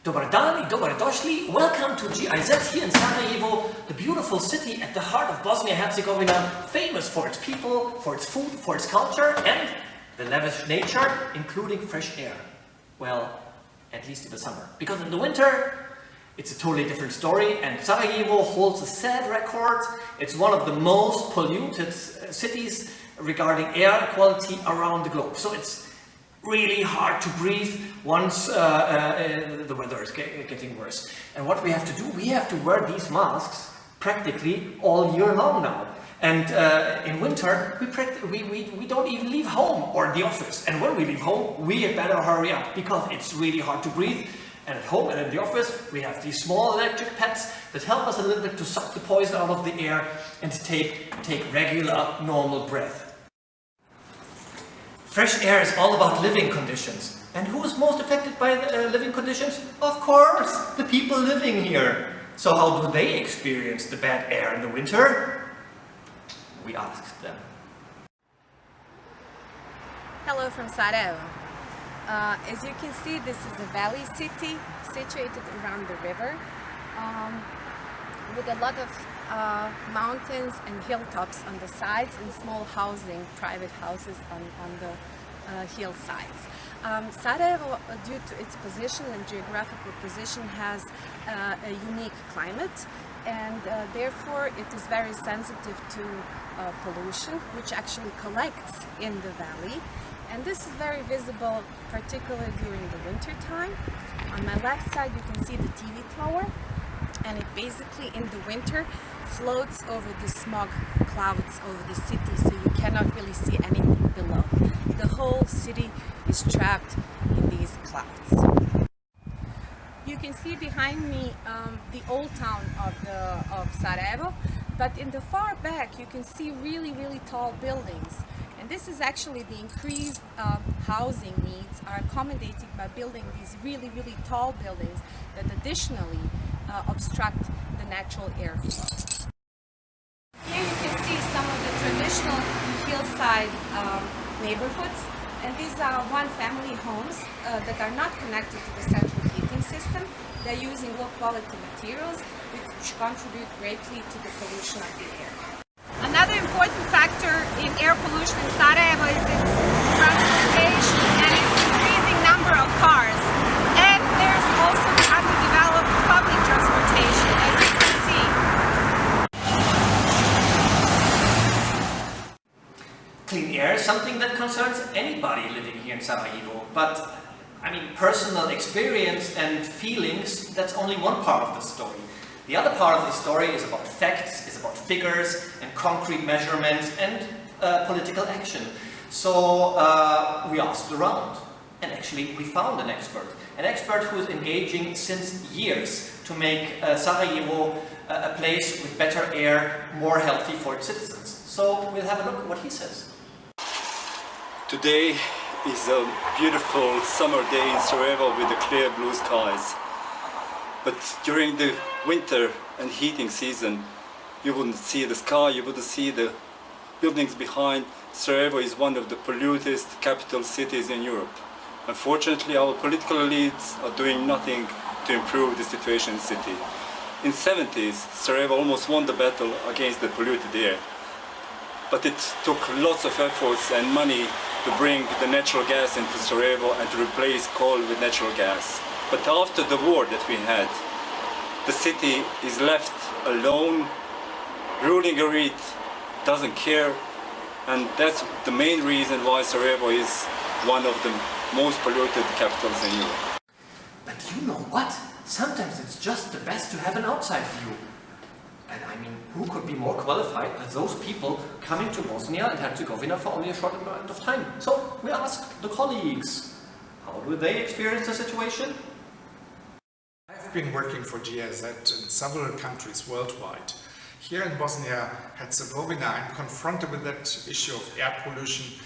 Dobar dan i dobar došli. Welcome to GIZ here in Sarajevo, the beautiful city at the heart of Bosnia-Herzegovina, famous for its people, for its food, for its culture, and the lavish nature, including fresh air. Well, at least in the summer. Because in the winter, it's a totally different story, and Sarajevo holds a sad record. It's one of the most polluted cities regarding air quality around the globe. So it's really hard to breathe once the weather is getting worse. And what we have to do, we have to wear these masks practically all year long now. And in winter, we don't even leave home or the office. And when we leave home, we had better hurry up because it's really hard to breathe. And at home and in the office, we have these small electric pads that help us a little bit to suck the poison out of the air and to take regular, normal breath. Fresh air is all about living conditions. And who is most affected by living conditions? Of course, the people living here. So how do they experience the bad air in the winter? We asked them. Hello from Sarajevo. As you can see, this is a valley city situated around the river with a lot of mountains and hilltops on the sides and small housing, private houses on the hillsides. Sarajevo, due to its position and geographical position, has a unique climate, and therefore it is very sensitive to pollution, which actually collects in the valley. And this is very visible, particularly during the winter time. On my left side you can see the TV tower, and it basically in the winter floats over the smog clouds over the city, so you cannot really see anything below. The whole city is trapped in these clouds. You can see behind me the old town of Sarajevo, but in the far back you can see really tall buildings. And this is actually the increased housing needs are accommodated by building these really tall buildings that additionally obstruct the natural airflow. Here you can see some of the traditional hillside neighborhoods, and these are one-family homes that are not connected to the central heating system. They're using low-quality materials which contribute greatly to the pollution of the air. Another important factor in air pollution in Sarajevo is its transportation and its increasing number of cars. And there's also the underdeveloped public transportation, as you can see. Clean air is something that concerns anybody living here in Sarajevo. But, I mean, personal experience and feelings, that's only one part of the story. The other part of the story is about facts, is about figures and concrete measurements and political action. So we asked around, and actually we found an expert who is engaging since years to make Sarajevo a place with better air, more healthy for its citizens. So we'll have a look at what he says. Today is a beautiful summer day in Sarajevo with the clear blue skies. But during the winter and heating season, you wouldn't see the sky, you wouldn't see the buildings behind. Sarajevo is one of the polluted capital cities in Europe. Unfortunately, our political elites are doing nothing to improve the situation in the city. In the 70s, Sarajevo almost won the battle against the polluted air. But it took lots of efforts and money to bring the natural gas into Sarajevo and to replace coal with natural gas. But after the war that we had, the city is left alone, ruling elite doesn't care, and that's the main reason why Sarajevo is one of the most polluted capitals in Europe. But you know what? Sometimes it's just the best to have an outside view. And I mean, who could be more qualified than those people coming to Bosnia and Herzegovina for only a short amount of time? So we asked the colleagues, how do they experience the situation? I've been working for GIZ in several countries worldwide. Here in Bosnia-Herzegovina, I'm confronted with that issue of air pollution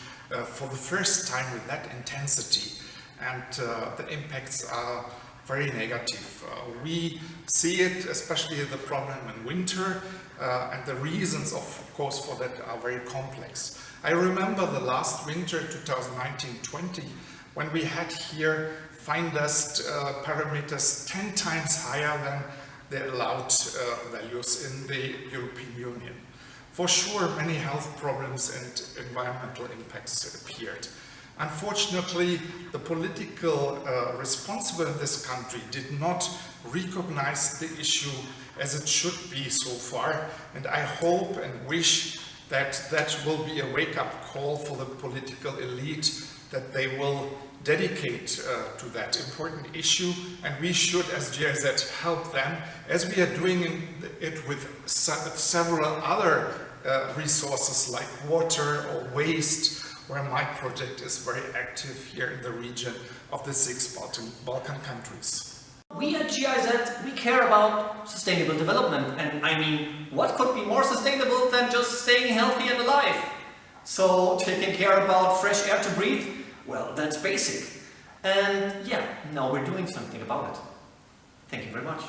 for the first time with that intensity, and the impacts are very negative. We see it, especially the problem in winter, and the reasons of course for that are very complex. I remember the last winter, 2019-20, when we had here fine dust parameters 10 times higher than the allowed values in the European Union. For sure, many health problems and environmental impacts appeared. Unfortunately, the political responsible in this country did not recognize the issue as it should be so far, and I hope and wish that that will be a wake-up call for the political elite, that they will dedicate to that important issue, and we should, as GIZ, help them, as we are doing it with several other resources like water or waste, where my project is very active here in the region of the 6 Balkan countries. We at GIZ, we care about sustainable development, and I mean, what could be more sustainable than just staying healthy and alive? So taking care about fresh air to breathe, well, that's basic. And yeah, now we're doing something about it. Thank you very much.